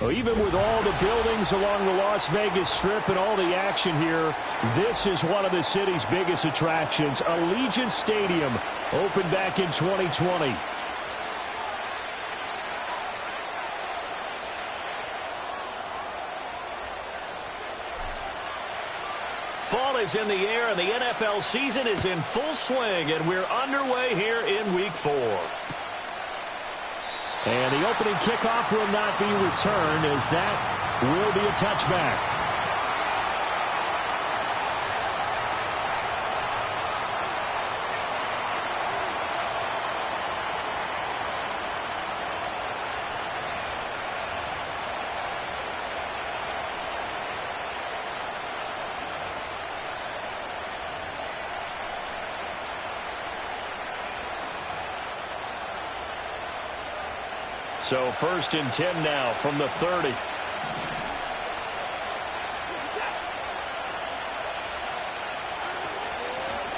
Well, even with all the buildings along the Las Vegas Strip and all the action here, this is one of the city's biggest attractions. Allegiant Stadium opened back in 2020. Fall is in the air, and the NFL season is in full swing, and we're underway here in Week 4. And the opening kickoff will not be returned, as that will be a touchback. So 1st and 10 now from the 30.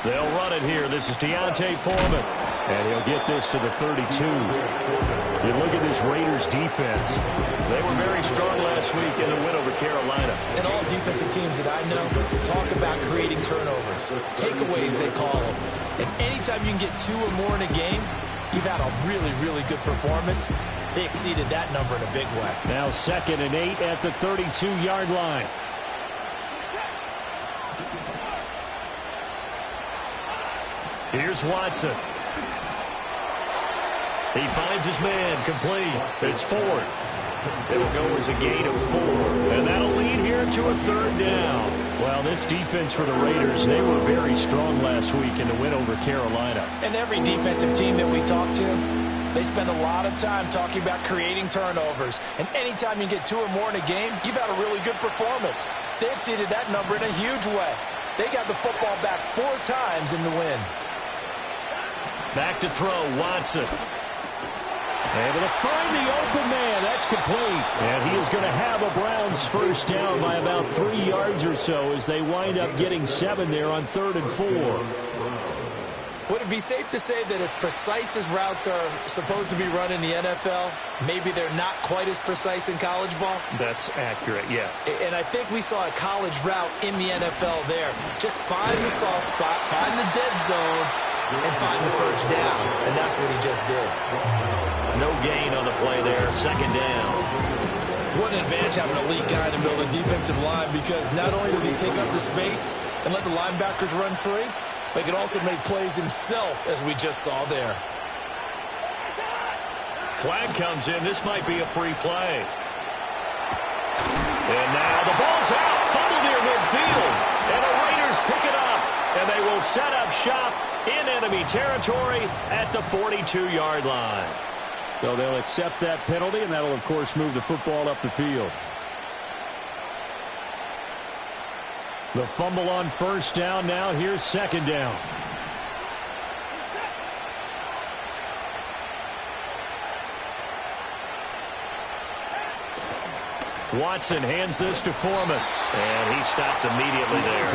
They'll run it here. This is D'Onta Foreman. And he'll get this to the 32. You look at this Raiders defense. They were very strong last week in the win over Carolina. And all defensive teams that I know talk about creating turnovers. Takeaways, they call them. And anytime you can get 2 or more in a game, you've had a really, really good performance. They exceeded that number in a big way. Now 2nd and 8 at the 32-yard line. Here's Watson. He finds his man, complete. It's Ford. It'll go as a gain of 4. And that'll lead here to a 3rd down. Well, this defense for the Raiders, they were very strong last week in the win over Carolina. And every defensive team that we talk to, they spend a lot of time talking about creating turnovers. And anytime you get 2 or more in a game, you've had a really good performance. They exceeded that number in a huge way. They got the football back 4 times in the win. Back to throw, Watson. Able to find the open man. That's complete. And he is going to have a Browns 1st down by about 3 yards or so as they wind up getting 7 there on 3rd and 4. Would it be safe to say that as precise as routes are supposed to be run in the NFL, maybe they're not quite as precise in college ball? That's accurate, yeah. And I think we saw a college route in the NFL there. Just find the soft spot, find the dead zone, and find the 1st down. And that's what he just did. No gain on the play there, 2nd down. What an advantage having an elite guy in the middle of the defensive line, because not only does he take up the space and let the linebackers run free, but he can also make plays himself, as we just saw there. Flag comes in. This might be a free play. And now the ball's out. Fumble near midfield. And the Raiders pick it up. And they will set up shop in enemy territory at the 42-yard line. So they'll accept that penalty, and that'll, of course, move the football up the field. The fumble on 1st down. Now here's 2nd down. Watson hands this to Foreman. And he stopped immediately there.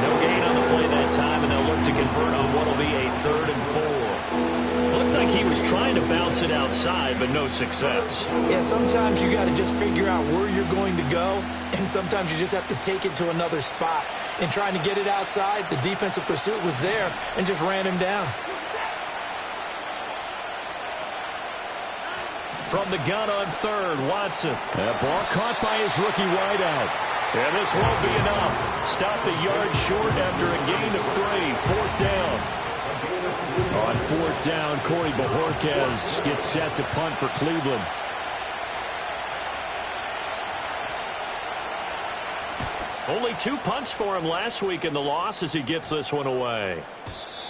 No gain on the play that time, and they'll look to convert on what will be a 3rd and 4. Looked like he was trying to bounce it outside, but no success. Yeah, sometimes you got to just figure out where you're going to go, and sometimes you just have to take it to another spot. In trying to get it outside, the defensive pursuit was there and just ran him down. From the gun on 3rd, Watson. That ball caught by his rookie wideout. And this won't be enough. Stop the yard short after a gain of 3. 4th down. On 4th down, Corey Bojorquez gets set to punt for Cleveland. Only 2 punts for him last week in the loss as he gets this one away.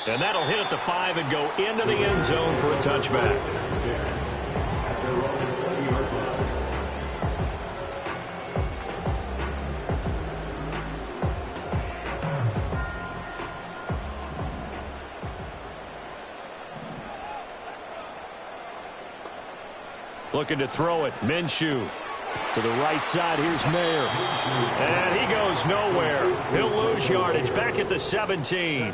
And that'll hit at the 5 and go into the end zone for a touchback. Looking to throw it. Minshew. To the right side, here's Mayer. And he goes nowhere. He'll lose yardage back at the 17.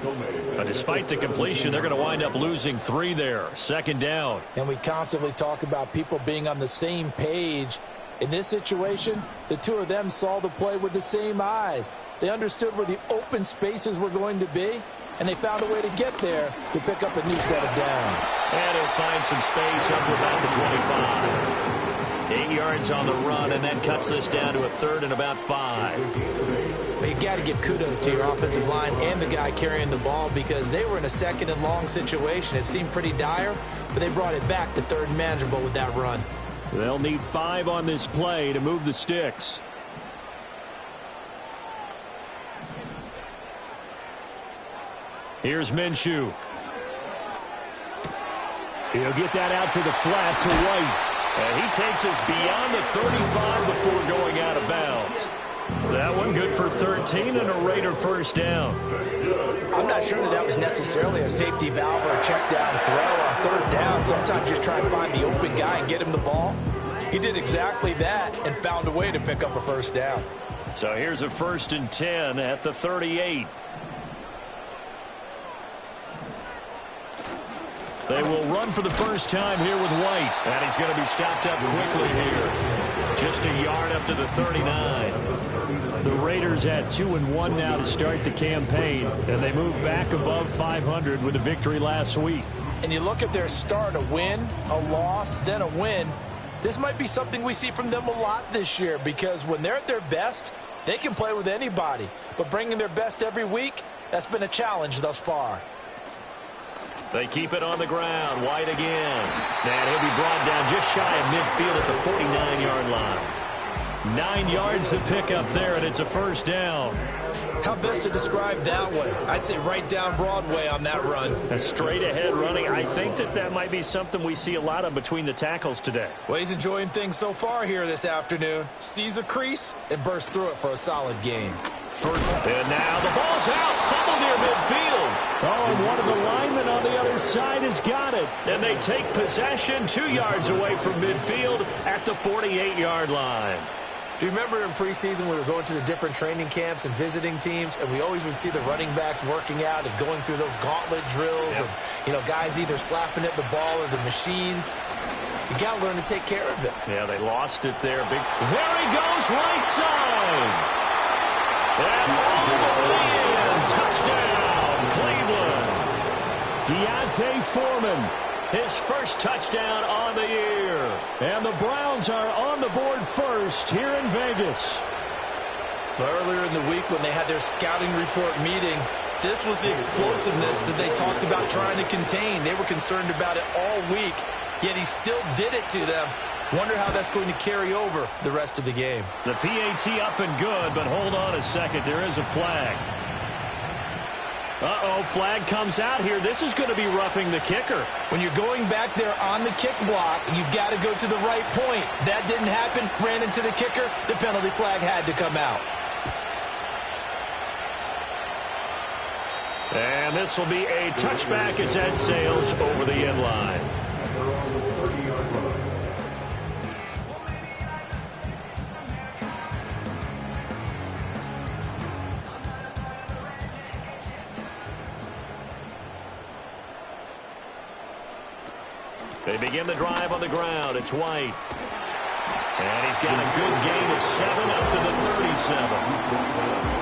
But despite the completion, they're going to wind up losing 3 there. Second down. And we constantly talk about people being on the same page. In this situation, the two of them saw the play with the same eyes. They understood where the open spaces were going to be, and they found a way to get there to pick up a new set of downs. And he'll find some space up to about the 25. 8 yards on the run, and that cuts this down to a 3rd and about 5. But you got to give kudos to your offensive line and the guy carrying the ball because they were in a 2nd and long situation. It seemed pretty dire, but they brought it back to 3rd and manageable with that run. They'll need 5 on this play to move the sticks. Here's Minshew. He'll get that out to the flat to White. And he takes us beyond the 35 before going out of bounds. That one good for 13 and a Raider first down. I'm not sure that was necessarily a safety valve or a check down throw on 3rd down. Sometimes just try and find the open guy and get him the ball. He did exactly that and found a way to pick up a first down. So here's a 1st and 10 at the 38. They will run for the first time here with White. And he's going to be stopped up quickly here. Just a yard up to the 39. The Raiders at 2-1 now to start the campaign. And they move back above 500 with a victory last week. And you look at their start, a win, a loss, then a win. This might be something we see from them a lot this year because when they're at their best, they can play with anybody. But bringing their best every week, that's been a challenge thus far. They keep it on the ground. White again. And he'll be brought down just shy of midfield at the 49-yard line. 9 yards to pick up there, and it's a first down. How best to describe that one? I'd say right down Broadway on that run. A straight-ahead running. I think that might be something we see a lot of between the tackles today. Well, he's enjoying things so far here this afternoon. Sees a crease and bursts through it for a solid gain. And now the ball's out. Fumble near midfield. Oh, and one of the linemen on the other side has got it. And they take possession 2 yards away from midfield at the 48-yard line. Do you remember in preseason we were going to the different training camps and visiting teams, and we always would see the running backs working out and going through those gauntlet drills, yep. And, guys either slapping at the ball or the machines. You got to learn to take care of it. Yeah, they lost it there. There he goes, right side. And all the way in. Touchdown, Cleveland. D'Onta Foreman, his first touchdown on the year. And the Browns are on the board first here in Vegas. Earlier in the week when they had their scouting report meeting, this was the explosiveness that they talked about trying to contain. They were concerned about it all week, yet he still did it to them. Wonder how that's going to carry over the rest of the game. The PAT up and good, but hold on a second. There is a flag. Uh-oh, flag comes out here. This is going to be roughing the kicker. When you're going back there on the kick block, you've got to go to the right point. That didn't happen. Ran into the kicker. The penalty flag had to come out. And this will be a touchback as Ed sails over the end line. They begin the drive on the ground. It's White. And he's got a good gain of 7 up to the 37.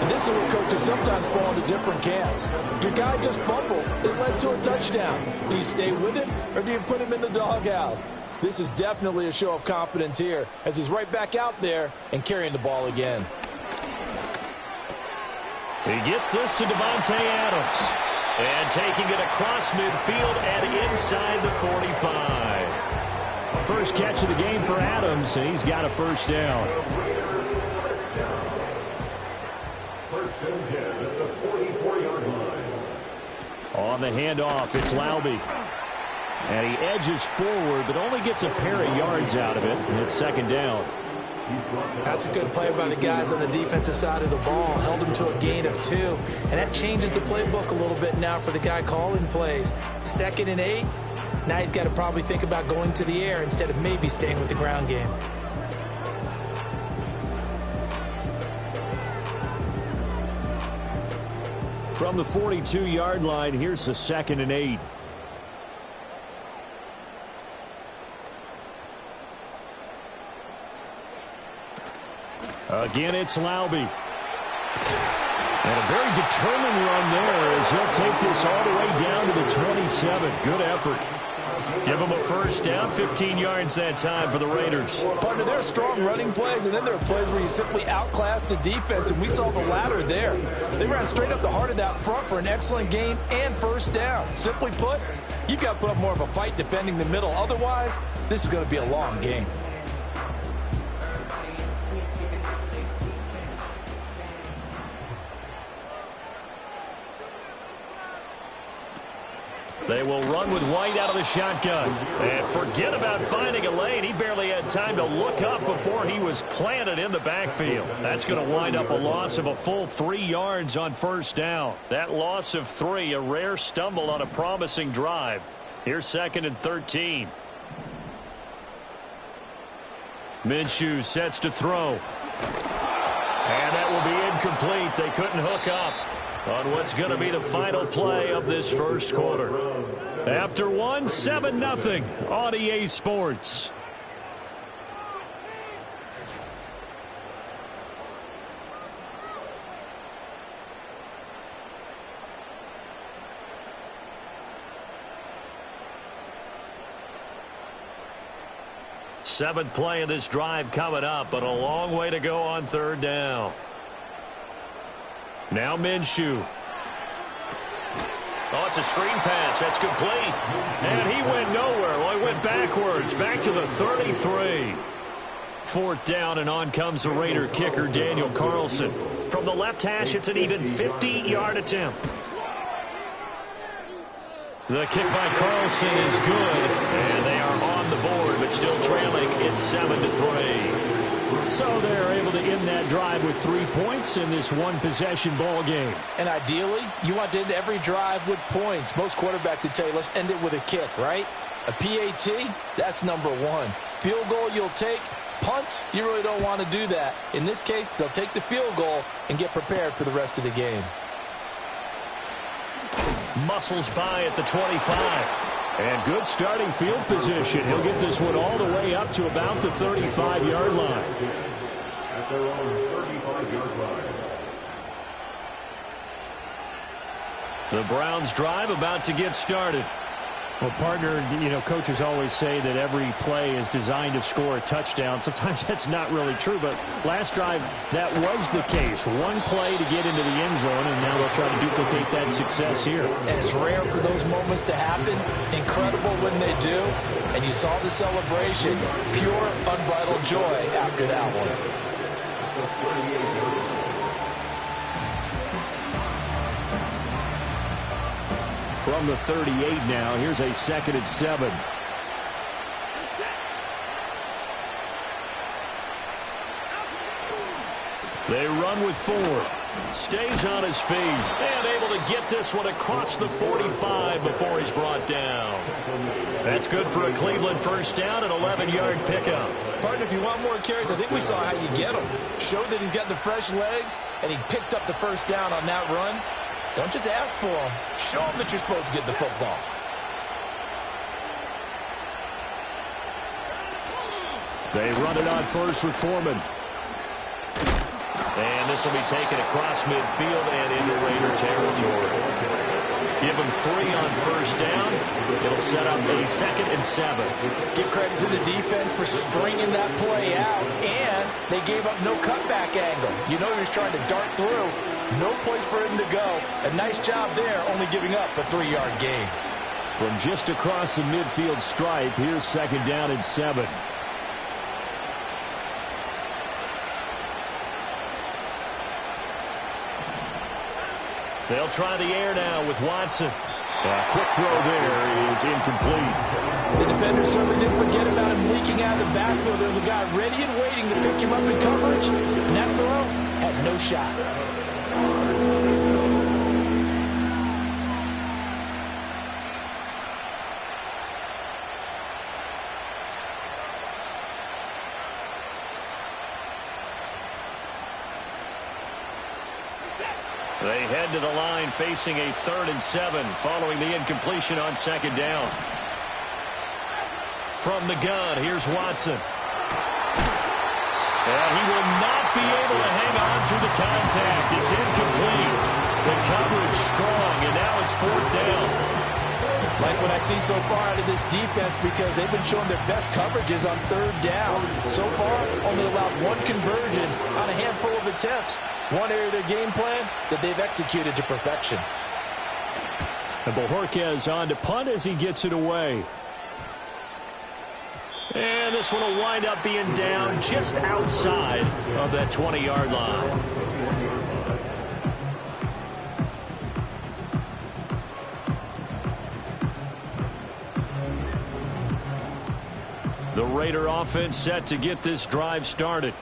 And this is where coaches sometimes fall into different camps. Your guy just fumbled. It led to a touchdown. Do you stay with him or do you put him in the doghouse? This is definitely a show of confidence here as he's right back out there and carrying the ball again. He gets this to Davante Adams. And taking it across midfield and inside the 45. First catch of the game for Adams, and he's got a first down. On the handoff, it's Laube. And he edges forward, but only gets a pair of yards out of it, and it's second down. That's a good play by the guys on the defensive side of the ball. Held them to a gain of 2. And that changes the playbook a little bit now for the guy calling plays. 2nd and 8. Now he's got to probably think about going to the air instead of maybe staying with the ground game. From the 42-yard line, here's the 2nd and 8. Again, it's Laube. And a very determined run there as he'll take this all the way down to the 27. Good effort. Give him a first down, 15 yards that time for the Raiders. Partner, there are strong running plays, and then there are plays where you simply outclass the defense, and we saw the latter there. They ran straight up the heart of that front for an excellent gain and first down. Simply put, you've got to put up more of a fight defending the middle. Otherwise, this is going to be a long game. They will run with White out of the shotgun. And forget about finding a lane. He barely had time to look up before he was planted in the backfield. That's going to wind up a loss of a full 3 yards on first down. That loss of 3, a rare stumble on a promising drive. Here's 2nd and 13. Minshew sets to throw. And that will be incomplete. They couldn't hook up on what's going to be the final play of this first quarter. After 7-0 on EA Sports. Seventh play of this drive coming up, but a long way to go on third down. Now Minshew. Oh, it's a screen pass. That's complete. And he went nowhere. Well, he went backwards. Back to the 33. Fourth down, and on comes the Raider kicker, Daniel Carlson. From the left hash, it's an even 50-yard attempt. The kick by Carlson is good, and they are on the board, but still trailing. It's 7-3. So they're able to end that drive with 3 points in this one-possession ball game. And ideally, you want to end every drive with points. Most quarterbacks would tell you, let's end it with a kick, right? A PAT, that's number 1. Field goal you'll take. Punts, you really don't want to do that. In this case, they'll take the field goal and get prepared for the rest of the game. Muscles by at the 25. And good starting field position. He'll get this one all the way up to about the 35-yard line. At their own 35-yard line. The Browns drive about to get started. Well, partner, coaches always say that every play is designed to score a touchdown. Sometimes that's not really true, but last drive, that was the case. One play to get into the end zone, and now they'll try to duplicate that success here. And it's rare for those moments to happen. Incredible when they do. And you saw the celebration. Pure, unbridled joy after that one. From the 38 now, here's a 2nd and 7. They run with 4. Stays on his feet and able to get this one across the 45 before he's brought down. That's good for a Cleveland first down, an 11-yard pickup. Partner, if you want more carries, I think we saw how you get him. Showed that he's got the fresh legs, and he picked up the first down on that run. Don't just ask for them. Show them that you're supposed to get the football. They run it on first with Foreman. And this will be taken across midfield and into Raider territory. Give them 3 on first down. It'll set up a 2nd and 7. Give credit to the defense for stringing that play out, and they gave up no cutback angle. You know he was trying to dart through. No place for him to go. A nice job there, only giving up a 3-yard gain. From just across the midfield stripe, here's 2nd down and 7. They'll try the air now with Watson. Quick throw there is incomplete. The defender certainly didn't forget about him leaking out of the backfield. There was a guy ready and waiting to pick him up in coverage, and that throw had no shot. They head to the line facing a 3rd and 7 following the incompletion on 2nd down. From the gun, here's Watson. And he will not be able to hang on through the contact. It's incomplete. The coverage strong, and now it's 4th down. Like what I see so far out of this defense, because they've been showing their best coverages on 3rd down. So far, only allowed 1 conversion on a handful of attempts. One area of their game plan that they've executed to perfection. And Bojorquez on to punt as he gets it away. And this one will wind up being down just outside of that 20-yard line. The Raider offense set to get this drive started.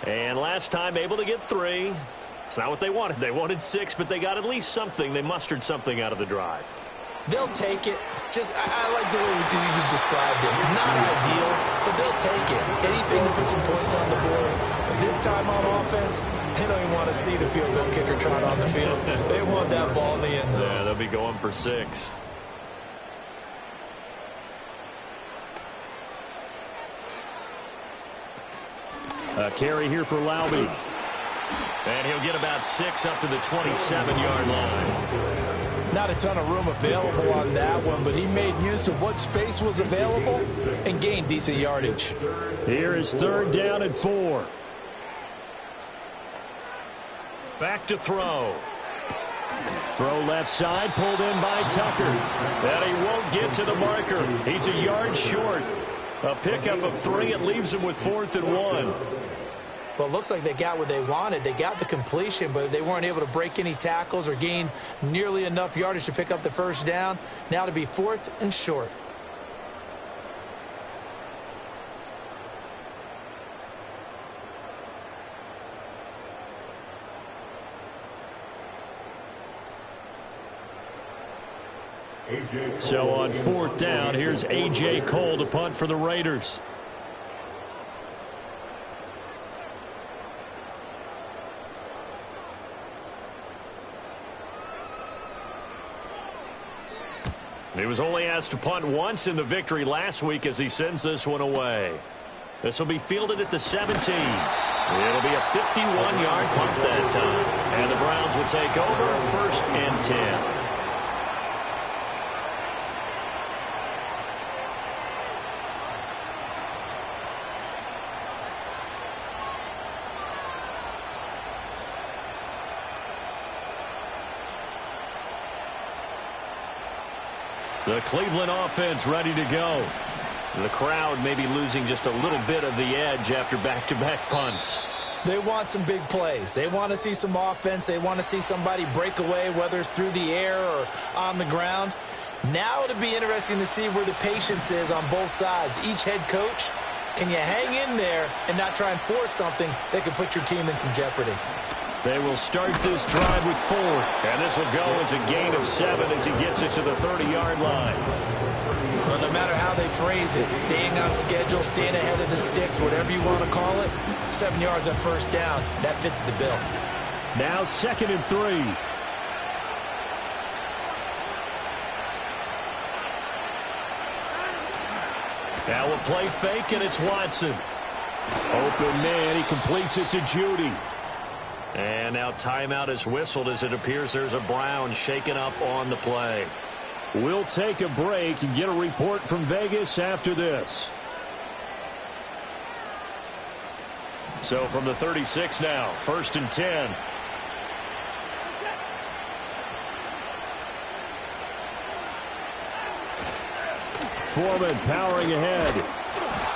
And last time able to get 3. It's not what they wanted. They wanted 6, but they got at least something. They mustered something out of the drive. They'll take it. I like the way you've described it. Not ideal, but they'll take it. Anything to put some points on the board. But this time on offense, they don't even want to see the field goal kicker trot on the field. They want that ball in the end zone. Yeah, they'll be going for 6. A carry here for Laube. And he'll get about 6 up to the 27-yard line. Not a ton of room available on that one, but he made use of what space was available and gained decent yardage. Here is 3rd down and 4. Back to throw. Throw left side, pulled in by Tucker. And he won't get to the marker. He's a yard short. A pickup of 3. It leaves him with 4th and 1. Well, it looks like they got what they wanted. They got the completion, but they weren't able to break any tackles or gain nearly enough yardage to pick up the 1st down. Now to be 4th and short. So on 4th down, here's A.J. Cole to punt for the Raiders. He was only asked to punt once in the victory last week as he sends this one away. This will be fielded at the 17. It'll be a 51-yard punt that time. And the Browns will take over 1st and 10. The Cleveland offense ready to go. The crowd may be losing just a little bit of the edge after back-to-back punts. They want some big plays. They want to see some offense. They want to see somebody break away, whether it's through the air or on the ground. Now it'll be interesting to see where the patience is on both sides. Each head coach, can you hang in there and not try and force something that could put your team in some jeopardy? They will start this drive with 4. And this will go as a gain of 7 as he gets it to the 30-yard line. Well, no matter how they phrase it, staying on schedule, staying ahead of the sticks, whatever you want to call it, 7 yards on 1st down, that fits the bill. Now 2nd and 3. Now we'll play fake, and it's Watson. Open man, he completes it to Judy. And now timeout is whistled as it appears there's a Brown shaken up on the play. We'll take a break and get a report from Vegas after this. So from the 36 now, 1st and 10. Foreman powering ahead.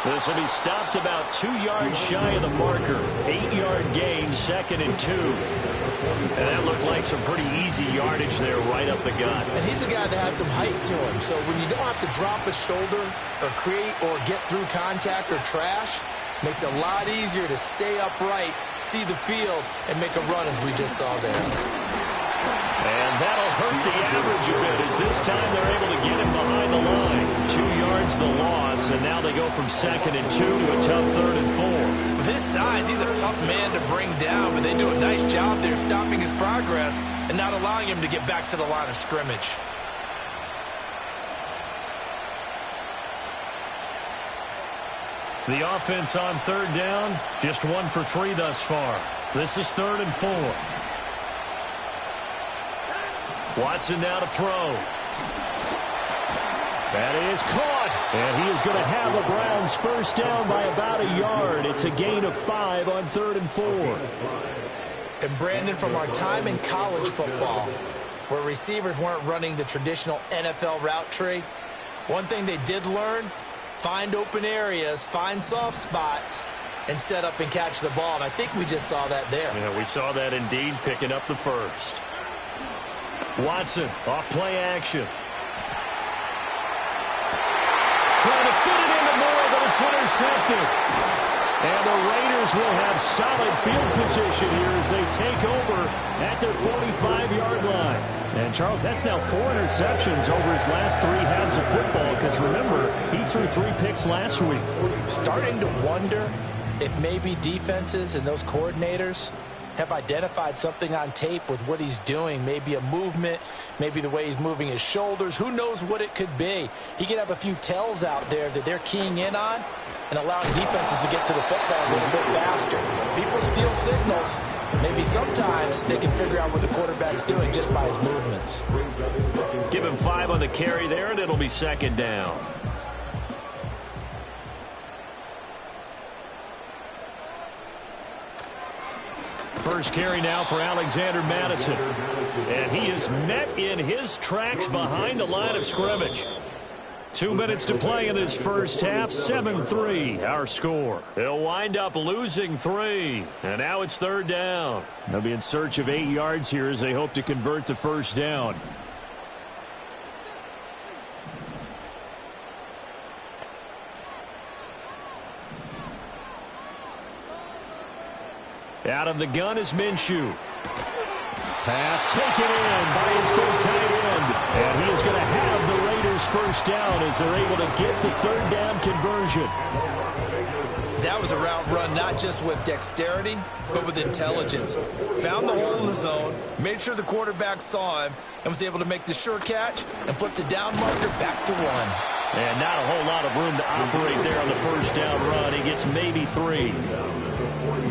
This will be stopped about 2 yards shy of the marker. 8-yard gain, 2nd and 2. And that looked like some pretty easy yardage there right up the gut. And he's a guy that has some height to him. So when you don't have to drop a shoulder or create or get through contact or trash, makes it a lot easier to stay upright, see the field, and make a run as we just saw there. And that'll hurt the average a bit as this time they're able to get him behind the line. 2 yards the loss, and now they go from 2nd and 2 to a tough 3rd and 4. With his size, he's a tough man to bring down, but they do a nice job there stopping his progress and not allowing him to get back to the line of scrimmage. The offense on 3rd down, just 1 for 3 thus far. This is 3rd and 4. Watson now to throw. That is caught. And he is going to have the Browns first down by about a yard. It's a gain of 5 on 3rd and 4. And Brandon, from our time in college football, where receivers weren't running the traditional NFL route tree, one thing they did learn, find open areas, find soft spots, and set up and catch the ball. And I think we just saw that there. Yeah, we saw that indeed, picking up the first. Watson, off play action. Trying to fit it into Moore, but it's intercepted. And the Raiders will have solid field position here as they take over at their 45-yard line. And, Charles, that's now 4 interceptions over his last 3 halves of football because, remember, he threw 3 picks last week. Starting to wonder if maybe defenses and those coordinators have identified something on tape with what he's doing. Maybe a movement, maybe the way he's moving his shoulders. Who knows what it could be? He could have a few tells out there that they're keying in on and allowing defenses to get to the football a little bit faster. People steal signals. Maybe sometimes they can figure out what the quarterback's doing just by his movements. Give him 5 on the carry there, and it'll be 2nd down. First carry now for Alexander Mattison. And he is met in his tracks behind the line of scrimmage. 2 minutes to play in this first half, 7-3 our score. They'll wind up losing 3. And now it's 3rd down. They'll be in search of 8 yards here as they hope to convert the first down. Out of the gun is Minshew. Pass taken in by his big tight end. And he is going to have the Raiders first down as they're able to get the 3rd down conversion. That was a route run not just with dexterity, but with intelligence. Found the hole in the zone, made sure the quarterback saw him, and was able to make the sure catch and flip the down marker back to 1. And not a whole lot of room to operate there on the first down run. He gets maybe 3.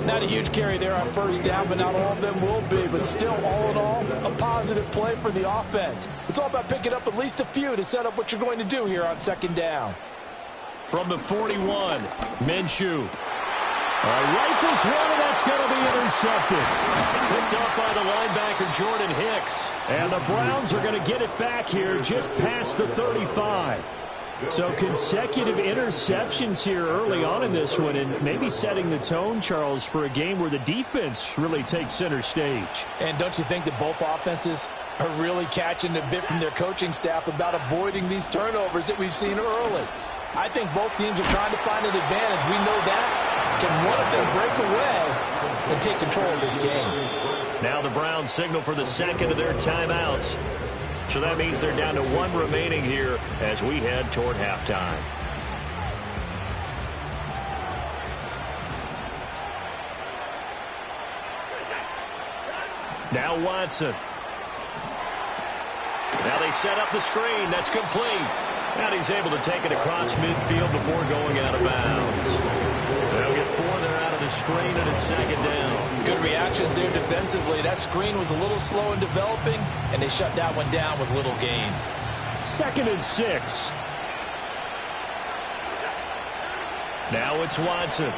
Not a huge carry there on first down, but not all of them will be. But still, all in all, a positive play for the offense. It's all about picking up at least a few to set up what you're going to do here on 2nd down. From the 41, Minshew. Rifles one, and that's going to be intercepted. Picked up by the linebacker, Jordan Hicks. And the Browns are going to get it back here just past the 35. So consecutive interceptions here early on in this one, and maybe setting the tone, Charles, for a game where the defense really takes center stage. And don't you think that both offenses are really catching a bit from their coaching staff about avoiding these turnovers that we've seen early? I think both teams are trying to find an advantage. We know that. Can one of them break away and take control of this game? Now the Browns signal for the 2nd of their timeouts. So that means they're down to 1 remaining here as we head toward halftime. Now Watson. Now they set up the screen. That's complete. And he's able to take it across midfield before going out of bounds. They'll get 4 there out of the screen, and it's 2nd down. Good reactions there defensively. That screen was a little slow in developing, and they shut that one down with little gain. 2nd and 6. Now it's Watson.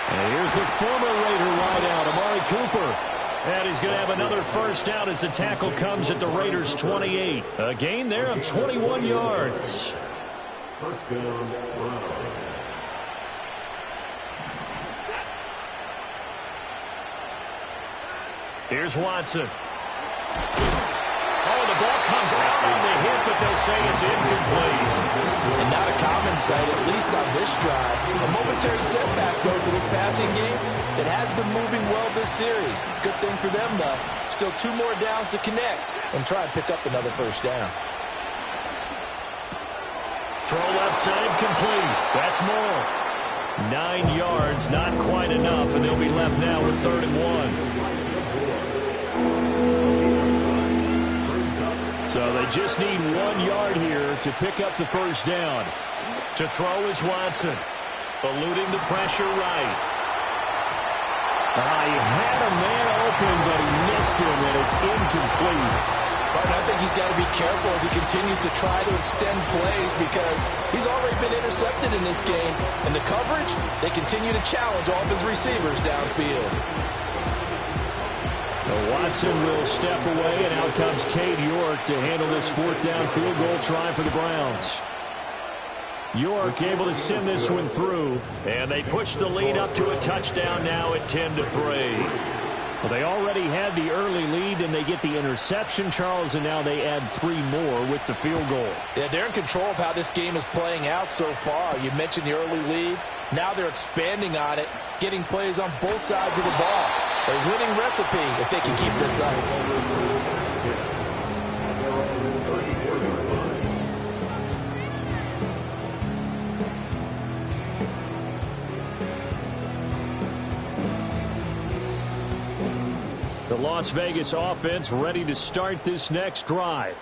And here's the former Raider wideout, Amari Cooper. And he's going to have another first down as the tackle comes at the Raiders' 28. A gain there of 21 yards. First down, Here's Watson. Oh, the ball comes out on the hit, but they'll say it's incomplete. And not a common sight, at least on this drive. A momentary setback, though, for this passing game. It has been moving well this series. Good thing for them, though. Still 2 more downs to connect and try and pick up another first down. Throw left side complete. That's more. 9 yards, not quite enough, and they'll be left now with 3rd and 1. So they just need 1 yard here to pick up the first down. To throw is Watson. Eluding the pressure right. He had a man open, but he missed him, and it's incomplete. But I think he's got to be careful as he continues to try to extend plays because he's already been intercepted in this game. And the coverage, they continue to challenge all of his receivers downfield. Watson will step away, and out comes Cade York to handle this 4th down field goal try for the Browns. York able to send this one through, and they push the lead up to a touchdown now at 10-3. Well, they already had the early lead, and they get the interception, Charles, and now they add 3 more with the field goal. Yeah, they're in control of how this game is playing out so far. You mentioned the early lead. Now they're expanding on it, getting plays on both sides of the ball. A winning recipe if they can keep this up. The Las Vegas offense ready to start this next drive.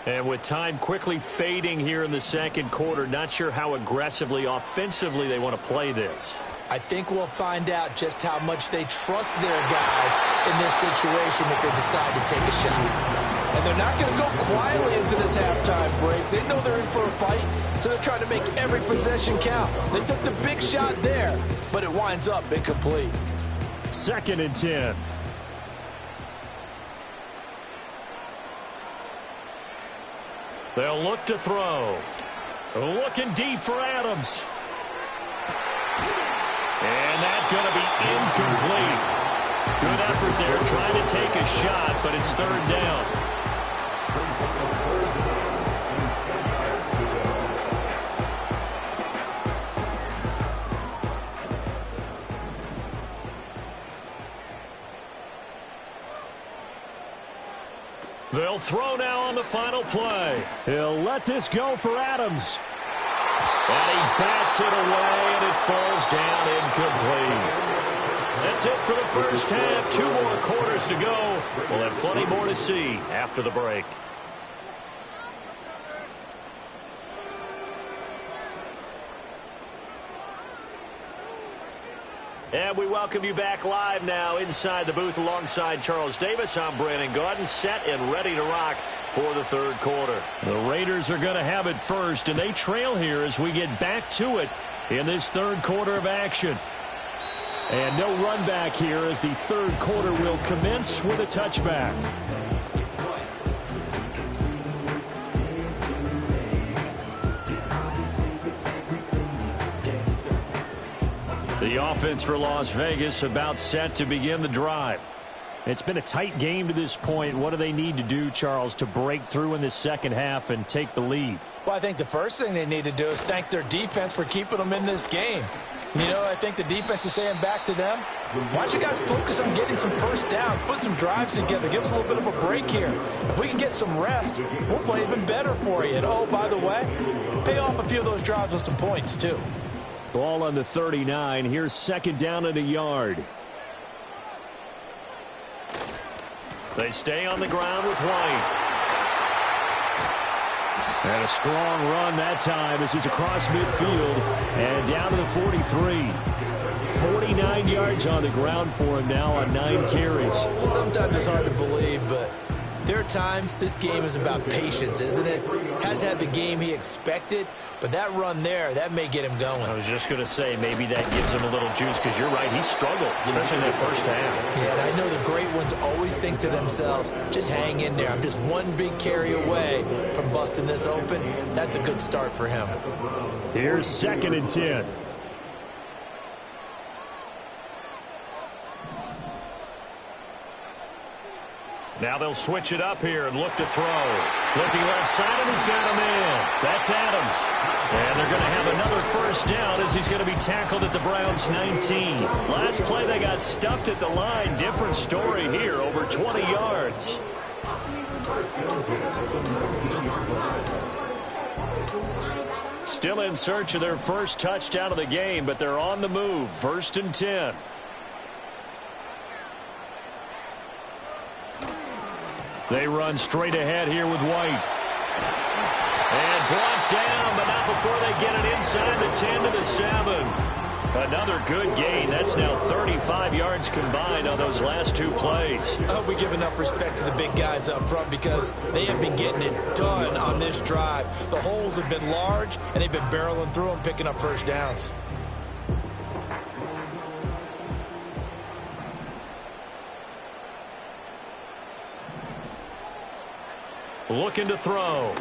And with time quickly fading here in the second quarter, not sure how aggressively, offensively they want to play this. I think we'll find out just how much they trust their guys in this situation if they decide to take a shot. And they're not going to go quietly into this halftime break. They know they're in for a fight, so they're trying to make every possession count. They took the big shot there, but it winds up incomplete. 2nd and 10. They'll look to throw. Looking deep for Adams. And that's going to be incomplete. Good effort there trying to take a shot, but it's 3rd down. They'll throw now on the final play. He'll let this go for Adams. And he bats it away, and it falls down incomplete. That's it for the first half. 2 more quarters to go. We'll have plenty more to see after the break. And we welcome you back live now inside the booth alongside Charles Davis. I'm Brandon Gaudin, set and ready to rock for the 3rd quarter. The Raiders are going to have it first, and they trail here as we get back to it in this 3rd quarter of action. And no run back here as the 3rd quarter will commence with a touchback. The offense for Las Vegas about set to begin the drive. It's been a tight game to this point. What do they need to do, Charles, to break through in this second half and take the lead? Well, I think the first thing they need to do is thank their defense for keeping them in this game. You know, I think the defense is saying back to them, why don't you guys focus on getting some first downs, put some drives together, give us a little bit of a break here. If we can get some rest, we'll play even better for you. And, oh, by the way, pay off a few of those drives with some points, too. Ball on the 39. Here's 2nd down and a yard. They stay on the ground with White. And a strong run that time as he's across midfield and down to the 43. 49 yards on the ground for him now on 9 carries. Sometimes it's hard to believe, but there are times this game is about patience, isn't it? Has had the game he expected, but that run there, that may get him going. I was just going to say, maybe that gives him a little juice, because you're right, he struggled, especially in that first half. Yeah, and I know the great ones always think to themselves, just hang in there. I'm just one big carry away from busting this open. That's a good start for him. Here's 2nd and 10. Now they'll switch it up here and look to throw. Looking left side, and he's got a man. That's Adams. And they're going to have another first down as he's going to be tackled at the Browns' 19. Last play, they got stuffed at the line. Different story here, over 20 yards. Still in search of their first touchdown of the game, but they're on the move. 1st and 10. They run straight ahead here with White. And brought down, but not before they get it inside the 10 to the 7. Another good gain. That's now 35 yards combined on those last 2 plays. I hope we give enough respect to the big guys up front because they have been getting it done on this drive. The holes have been large, and they've been barreling through them, picking up first downs. Looking to throw.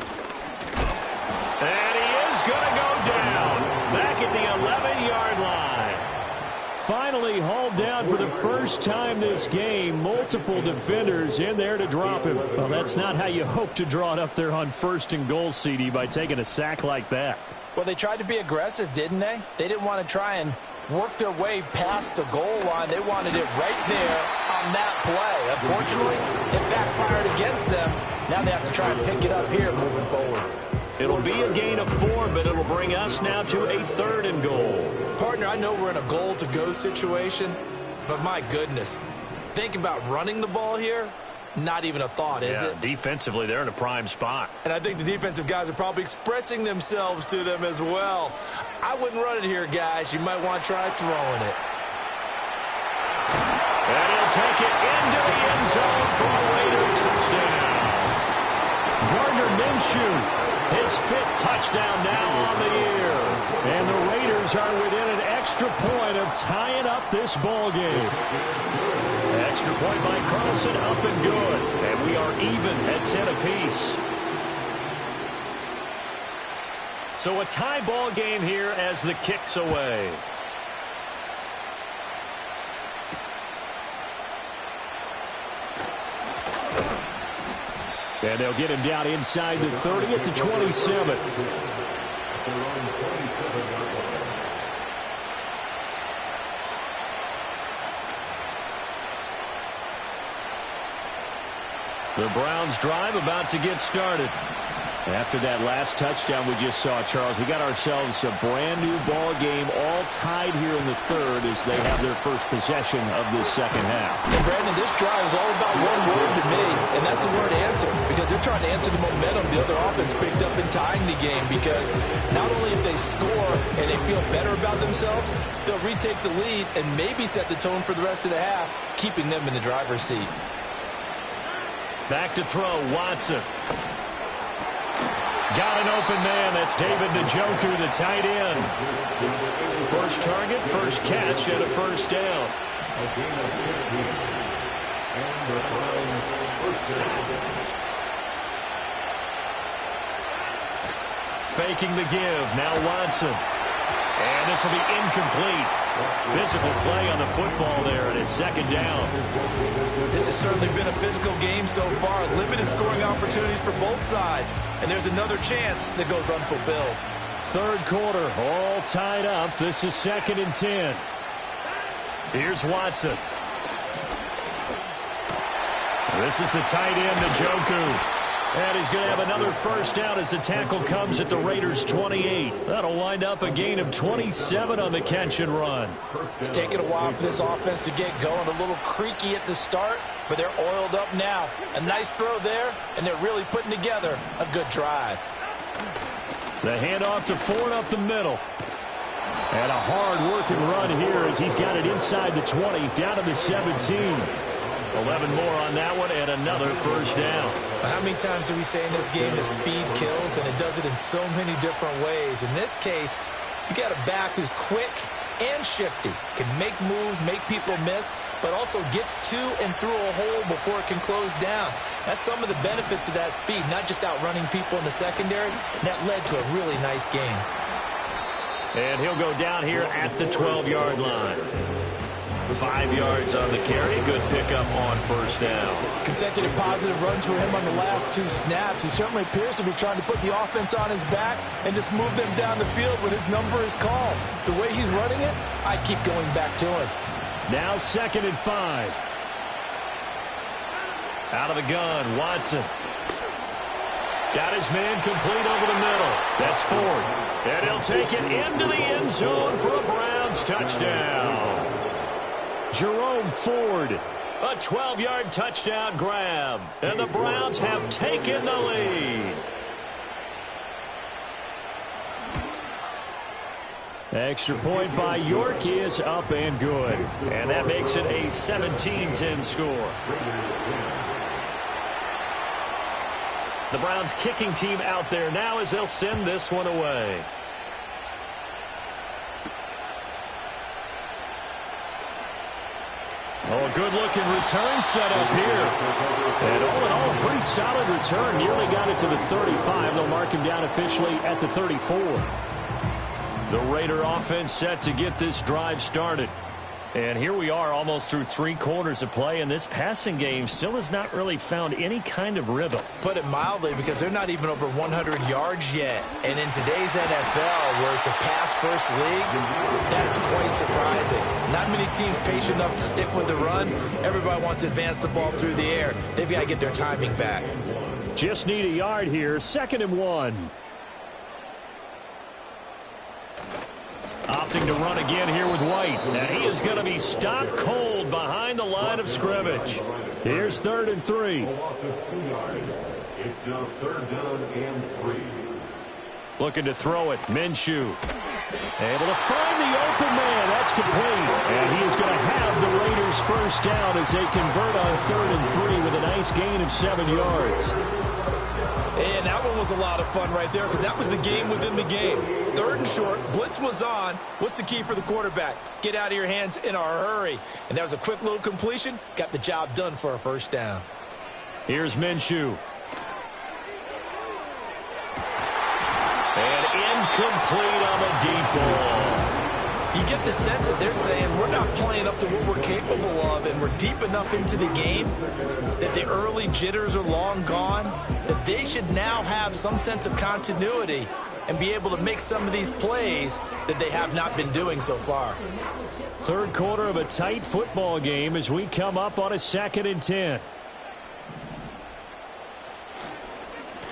And he is going to go down. Back at the 11-yard line. Finally hauled down for the first time this game. Multiple defenders in there to drop him. Well, that's not how you hope to draw it up there on 1st and goal, CD, by taking a sack like that. Well, they tried to be aggressive, didn't they? They didn't want to try and work their way past the goal line. They wanted it right there on that play. Unfortunately, it backfired against them. Now they have to try and pick it up here moving forward. It'll be a gain of 4, but it'll bring us now to a 3rd and goal. Partner, I know we're in a goal-to-go situation, but my goodness, think about running the ball here. Not even a thought, is it? Defensively, they're in a prime spot. And I think the defensive guys are probably expressing themselves to them as well. I wouldn't run it here, guys. You might want to try throwing it. And he'll take it into the end zone for a Raider touchdown. Gardner Minshew, his 5th touchdown now on the year. And the Raiders are within an extra point of tying up this ball game. Extra point by Carlson, up and good. And we are even at 10 apiece. So a tie ball game here as the kick's away. And they'll get him down inside the 30 at the 27. The Browns drive about to get started. After that last touchdown we just saw, Charles, we got ourselves a brand-new ball game, all tied here in the 3rd as they have their first possession of this 2nd half. And, Brandon, this drive is all about one word to me, and that's the word answer, because they're trying to answer the momentum the other offense picked up in tying the game, because not only if they score and they feel better about themselves, they'll retake the lead and maybe set the tone for the rest of the half, keeping them in the driver's seat. Back to throw, Watson. Got an open man. That's David Njoku, the tight end. First target, first catch, and a first down. Faking the give. Now Watson. And this will be incomplete. Physical play on the football there, and it's 2nd down. This has certainly been a physical game so far. Limited scoring opportunities for both sides. And there's another chance that goes unfulfilled. 3rd quarter, all tied up. This is 2nd and 10. Here's Watson. This is the tight end, Njoku. And he's going to have another first down as the tackle comes at the Raiders' 28. That'll wind up a gain of 27 on the catch and run. It's taken a while for this offense to get going. A little creaky at the start, but they're oiled up now. A nice throw there, and they're really putting together a good drive. The handoff to Ford up the middle. And a hard-working run here as he's got it inside the 20, down to the 17. 11 more on that one, and another first down. How many times do we say in this game that speed kills, and it does it in so many different ways? In this case, you got a back who's quick and shifty, can make moves, make people miss, but also gets to and through a hole before it can close down. That's some of the benefits of that speed, not just outrunning people in the secondary. That led to a really nice game. And he'll go down here at the 12-yard line. 5 yards on the carry. Good pickup on first down. Consecutive positive runs for him on the last 2 snaps. He certainly appears to be trying to put the offense on his back and just move them down the field when his number is called. The way he's running it, I keep going back to him. Now 2nd and 5. Out of the gun, Watson. Got his man complete over the middle. That's Ford. And he'll take it into the end zone for a Browns touchdown. Jerome Ford, a 12-yard touchdown grab. And the Browns have taken the lead. Extra point by York is up and good. And that makes it a 17-10 score. The Browns kicking team out there now as they'll send this one away. Oh, a good-looking return set up here. And all in all, a pretty solid return. Nearly got it to the 35. They'll mark him down officially at the 34. The Raider offense set to get this drive started. And here we are almost through 3 quarters of play, and this passing game still has not really found any kind of rhythm. Put it mildly, because they're not even over 100 yards yet. And in today's NFL, where it's a pass-first league, that is quite surprising. Not many teams patient enough to stick with the run. Everybody wants to advance the ball through the air. They've got to get their timing back. Just need a yard here. 2nd and 1. Opting to run again here with White. And he is going to be stopped cold behind the line of scrimmage. Here's 3rd and 3. It's now 3rd down and 3. Looking to throw it. Minshew. Able to find the open man. That's complete. And he is going to have the Raiders first down as they convert on 3rd and 3 with a nice gain of 7 yards. And that one was a lot of fun right there, because that was the game within the game. 3rd and short, blitz was on. What's the key for the quarterback? Get out of your hands in a hurry. And that was a quick little completion. Got the job done for a first down. Here's Minshew. And incomplete on the deep ball. You get the sense that they're saying we're not playing up to what we're capable of, and we're deep enough into the game that the early jitters are long gone, that they should now have some sense of continuity and be able to make some of these plays that they have not been doing so far. 3rd quarter of a tight football game as we come up on a 2nd and 10.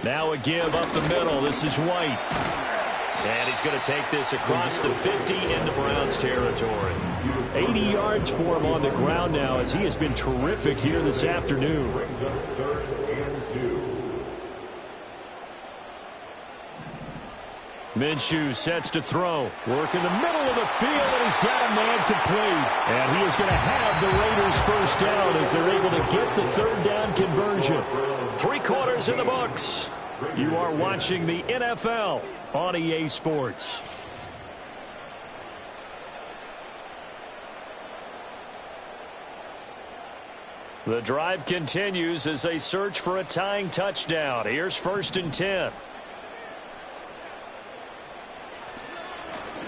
Now a give up the middle. This is White. And he's going to take this across the 50 into Browns territory. 80 yards for him on the ground now as he has been terrific here this afternoon. Minshew sets to throw. Work in the middle of the field, and he's got a man complete. And he is going to have the Raiders first down as they're able to get the 3rd down conversion. 3 quarters in the books. You are watching the NFL on EA Sports. The drive continues as they search for a tying touchdown. Here's 1st and 10.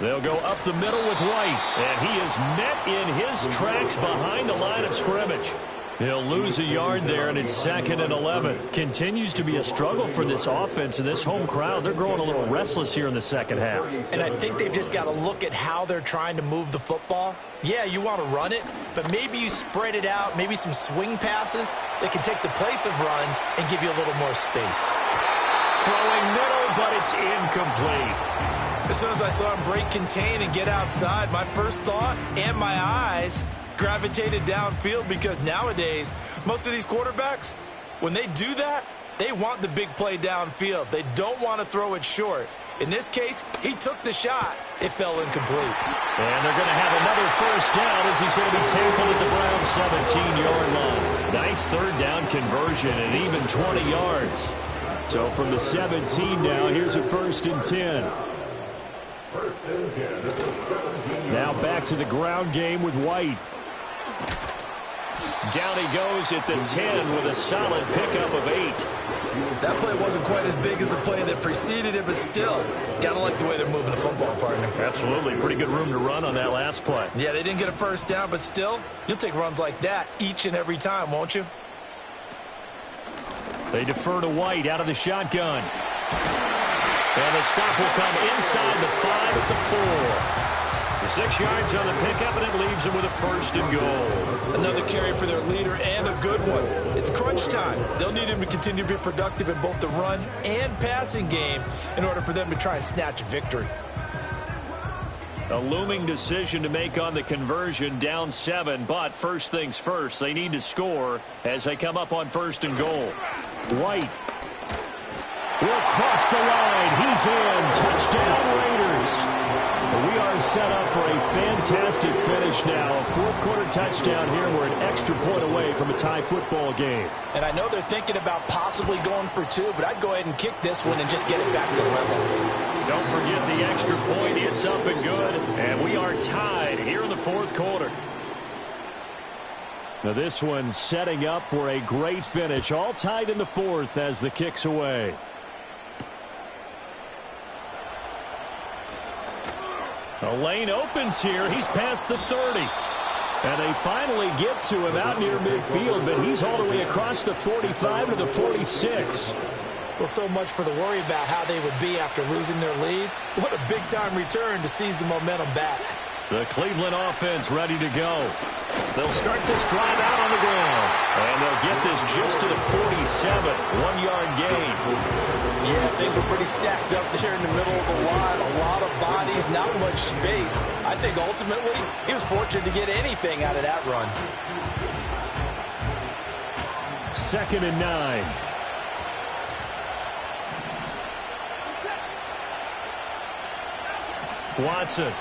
They'll go up the middle with White, and he is met in his tracks behind the line of scrimmage. He'll lose a yard there, and it's 2nd and 11. Continues to be a struggle for this offense and this home crowd. They're growing a little restless here in the 2nd half. And I think they've just got to look at how they're trying to move the football. Yeah, you want to run it, but maybe you spread it out, maybe some swing passes that can take the place of runs and give you a little more space. Throwing middle, but it's incomplete. As soon as I saw him break contain and get outside, my first thought and my eyes gravitated downfield, because nowadays, most of these quarterbacks, when they do that, they want the big play downfield. They don't want to throw it short. In this case, he took the shot. It fell incomplete. And they're going to have another first down as he's going to be tackled at the Browns' 17-yard line. Nice 3rd down conversion and even 20 yards. So from the 17 now, here's a 1st and 10. Now back to the ground game with White. Down he goes at the 10 with a solid pickup of 8. That play wasn't quite as big as the play that preceded it, but still, got to like the way they're moving the football, partner. Absolutely. Pretty good room to run on that last play. Yeah, they didn't get a first down, but still, you'll take runs like that each and every time, won't you? They defer to White out of the shotgun. And the stop will come inside the 5 at the 4. The 6 yards on the pickup, and it leaves them with a 1st and goal. Another carry for their leader, and a good one. It's crunch time. They'll need him to continue to be productive in both the run and passing game in order for them to try and snatch a victory. A looming decision to make on the conversion, down 7, but first things first, they need to score as they come up on 1st and goal. White will cross the line. He's in. Touchdown, Raiders. We are set up for a fantastic finish now. A fourth-quarter touchdown here. We're an extra point away from a tie football game. And I know they're thinking about possibly going for 2, but I'd go ahead and kick this one and just get it back to level. Don't forget the extra point. It's up and good. And we are tied here in the fourth quarter. Now this one setting up for a great finish. All tied in the fourth as the kick's away. A lane opens here. He's past the 30. And they finally get to him out near midfield, but he's all the way across the 45 to the 46. Well, so much for the worry about how they would be after losing their lead. What a big-time return to seize the momentum back. The Cleveland offense ready to go. They'll start this drive out on the ground. And they'll get this just to the 47. 1-yard gain. Yeah, things were pretty stacked up there in the middle of the line. A lot of bodies, not much space. I think ultimately he was fortunate to get anything out of that run. 2nd and 9. Watson.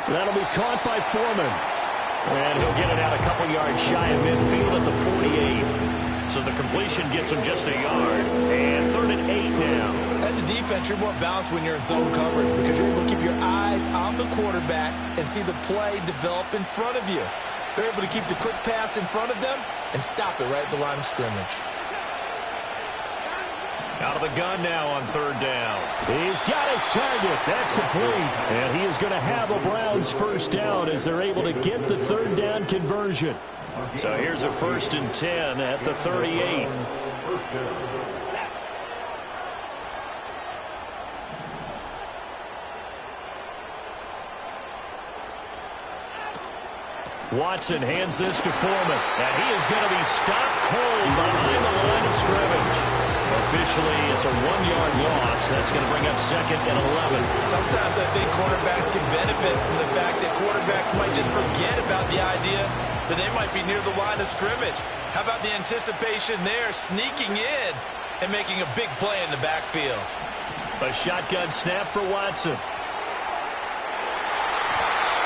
That'll be caught by Foreman. And he'll get it out a couple yards shy of midfield at the 48. So the completion gets him just a yard. And 3rd and 8 now. As a defense, you're more balanced when you're in zone coverage because you're able to keep your eyes on the quarterback and see the play develop in front of you. They're able to keep the quick pass in front of them and stop it right at the line of scrimmage. Out of the gun now on 3rd down. He's got his target. That's complete. And he is going to have a Browns 1st down as they're able to get the 3rd down conversion. So here's a 1st and 10 at the 38. Watson hands this to Foreman. And he is going to be stopped cold behind the line of scrimmage. Officially, it's a 1-yard loss. That's going to bring up 2nd and 11. Sometimes I think quarterbacks can benefit from the fact that quarterbacks might just forget about the idea that they might be near the line of scrimmage. How about the anticipation there, sneaking in and making a big play in the backfield? A shotgun snap for Watson.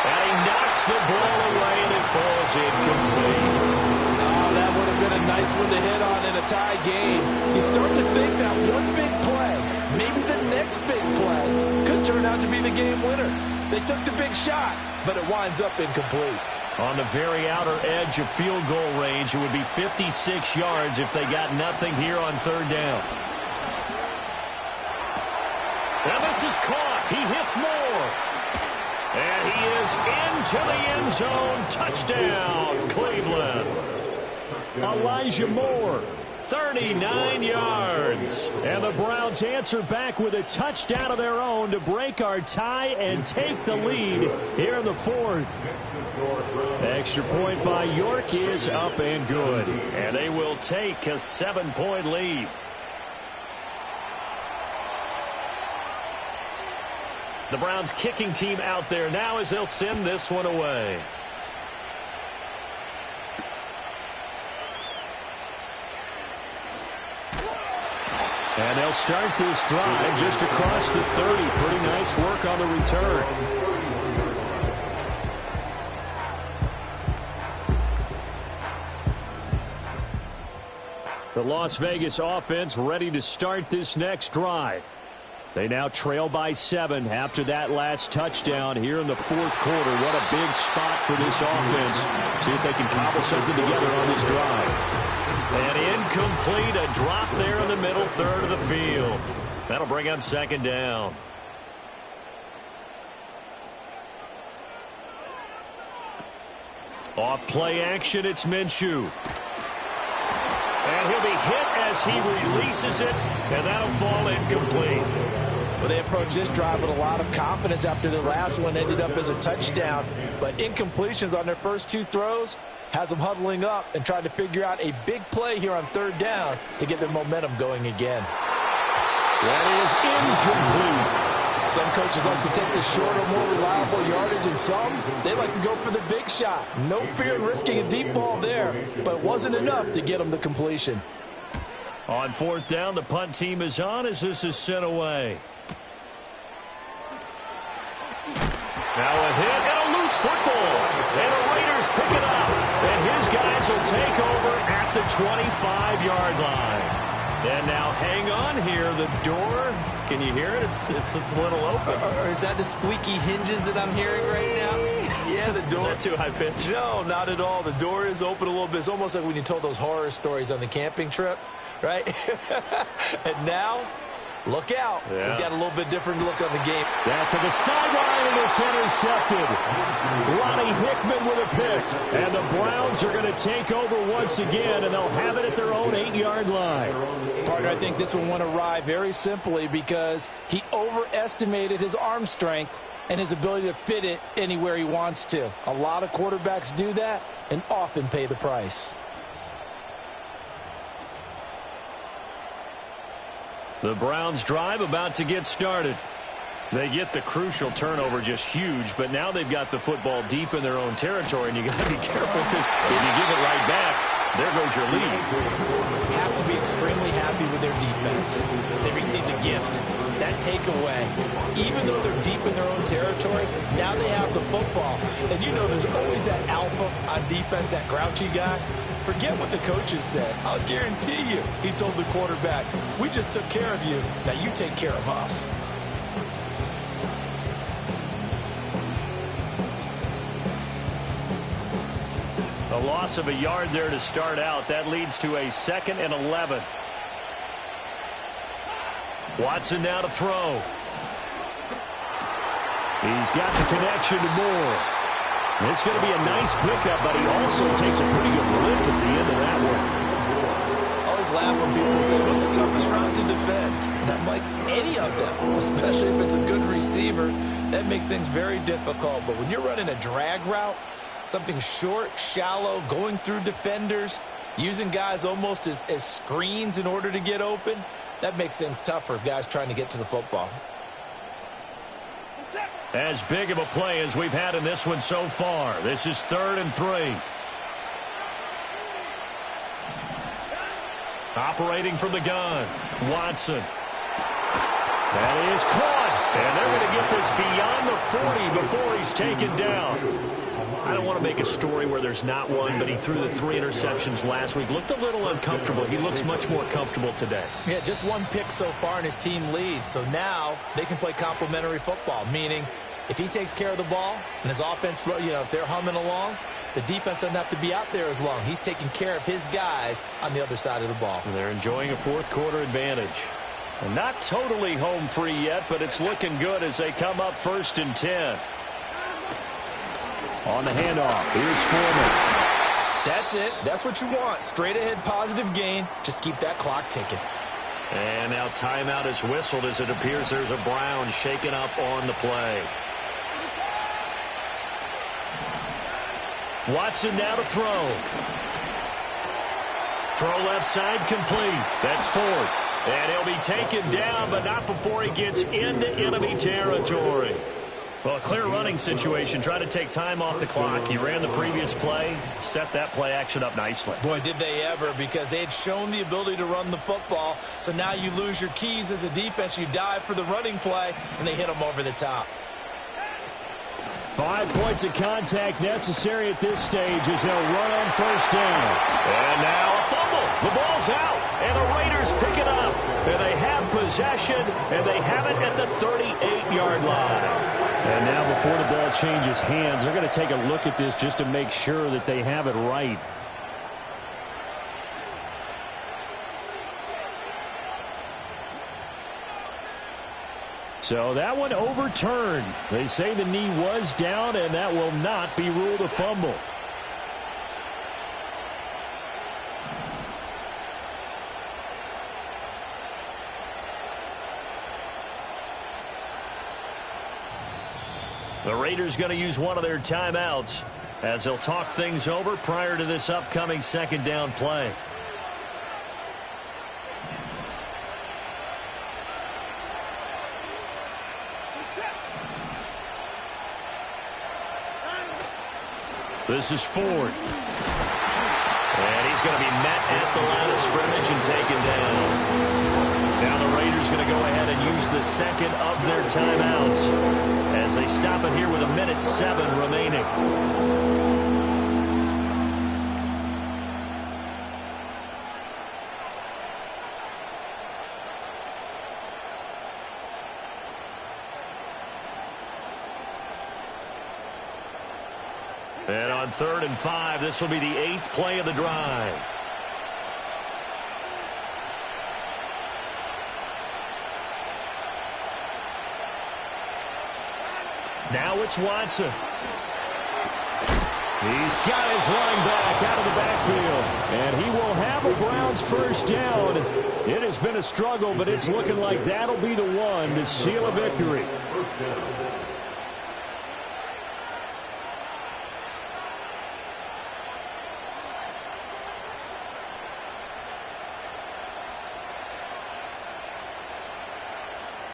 And he knocks the ball away, and it falls incomplete. Oh, that would have been a nice one to hit on in a tie game. You start to think that one big play, maybe the next big play, could turn out to be the game winner. They took the big shot, but it winds up incomplete. On the very outer edge of field goal range, it would be 56 yards if they got nothing here on 3rd down. Now this is caught. He hits Moore. And he is into the end zone. Touchdown, Cleveland. Elijah Moore, 39 yards. And the Browns answer back with a touchdown of their own to break our tie and take the lead here in the 4th. Extra point by York is up and good. And they will take a 7-point lead. The Browns kicking team out there now as they'll send this one away. And they'll start this drive just across the 30. Pretty nice work on the return. The Las Vegas offense ready to start this next drive. They now trail by 7 after that last touchdown here in the fourth quarter. What a big spot for this offense. See if they can cobble something together on this drive. And incomplete, a drop there in the middle third of the field. That'll bring up second down. Off play action, it's Minshew. And he'll be hit as he releases it, and that'll fall incomplete. Well, they approached this drive with a lot of confidence after the last one ended up as a touchdown. But incompletions on their first 2 throws has them huddling up and trying to figure out a big play here on third down to get their momentum going again. That is incomplete. Some coaches like to take the shorter, more reliable yardage, and some, they like to go for the big shot. No fear in risking a deep ball there, but it wasn't enough to get them the completion. On fourth down, the punt team is on as this is sent away. Now a hit and a loose football. And the Raiders pick it up. And his guys will take over at the 25-yard line. And now hang on here. The door, can you hear it? It's a little open. Or is that the squeaky hinges that I'm hearing right now? Yeah, the door. Is that too high pitch? No, not at all. The door is open a little bit. It's almost like when you told those horror stories on the camping trip, right? And now, look out. Yeah. We've got a little bit different look on the game. That's to the sideline, and it's intercepted. Lonnie Hickman with a pick. And the Browns are going to take over once again, and they'll have it at their own 8-yard line. Partner, I think this one went awry very simply because he overestimated his arm strength and his ability to fit it anywhere he wants to. A lot of quarterbacks do that and often pay the price. The Browns drive about to get started. They get the crucial turnover, just huge, but now they've got the football deep in their own territory, and you got to be careful because if you give it right back, there goes your lead. Have to be extremely happy with their defense. They received a gift. That takeaway, even though they're deep in their own territory, now they have the football. And you know there's always that alpha on defense, that grouchy guy. Forget what the coaches said. I'll guarantee you, he told the quarterback, we just took care of you. Now you take care of us. A loss of a yard there to start out. That leads to a 2nd and 11. Watson now to throw. He's got the connection to Moore. It's going to be a nice pickup, but he also takes a pretty good lick at the end of that one. Always laugh when people say, what's the toughest route to defend? And I'm like, any of them, especially if it's a good receiver. That makes things very difficult. But when you're running a drag route, something short, shallow, going through defenders, using guys almost as screens in order to get open, that makes things tough for guys trying to get to the football. As big of a play as we've had in this one so far. This is 3rd and 3. Operating from the gun, Watson. That is caught. And they're going to get this beyond the 40 before he's taken down. I don't want to make a story where there's not one, but he threw the 3 interceptions last week. Looked a little uncomfortable. He looks much more comfortable today. Yeah, just 1 pick so far and his team leads. So now they can play complementary football, meaning if he takes care of the ball and his offense, if they're humming along, the defense doesn't have to be out there as long. He's taking care of his guys on the other side of the ball. And they're enjoying a fourth quarter advantage. And not totally home free yet, but it's looking good as they come up 1st and 10. On the handoff, here's Foreman. That's it. That's what you want. Straight ahead positive gain. Just keep that clock ticking. And now timeout is whistled as it appears there's a Brown shaken up on the play. Watson now to throw. Throw left side complete. That's Ford. And he'll be taken down, but not before he gets into enemy territory. Well, a clear running situation. Try to take time off the clock. He ran the previous play, set that play action up nicely. Boy, did they ever, because they had shown the ability to run the football. So now you lose your keys as a defense. You dive for the running play, and they hit them over the top. 5 points of contact necessary at this stage as they'll run on 1st down. And now a fumble. The ball ball's out, and the Raiders pick it up. And they have possession, and they have it at the 38-yard line. And now before the ball changes hands, they're going to take a look at this just to make sure that they have it right. So that one overturned. They say the knee was down, and that will not be ruled a fumble. The Raiders going to use one of their timeouts as they'll talk things over prior to this upcoming second down play. This is Ford. And he's going to be met at the line of scrimmage and taken down. Now the Raiders going to go ahead and use the second of their timeouts as they stop it here with 1:07 remaining. And on 3rd and 5, this will be the 8th play of the drive. Now it's Watson. He's got his running back out of the backfield. And he will have a Browns first down. It has been a struggle, but it's looking like that'll be the one to seal a victory. First down.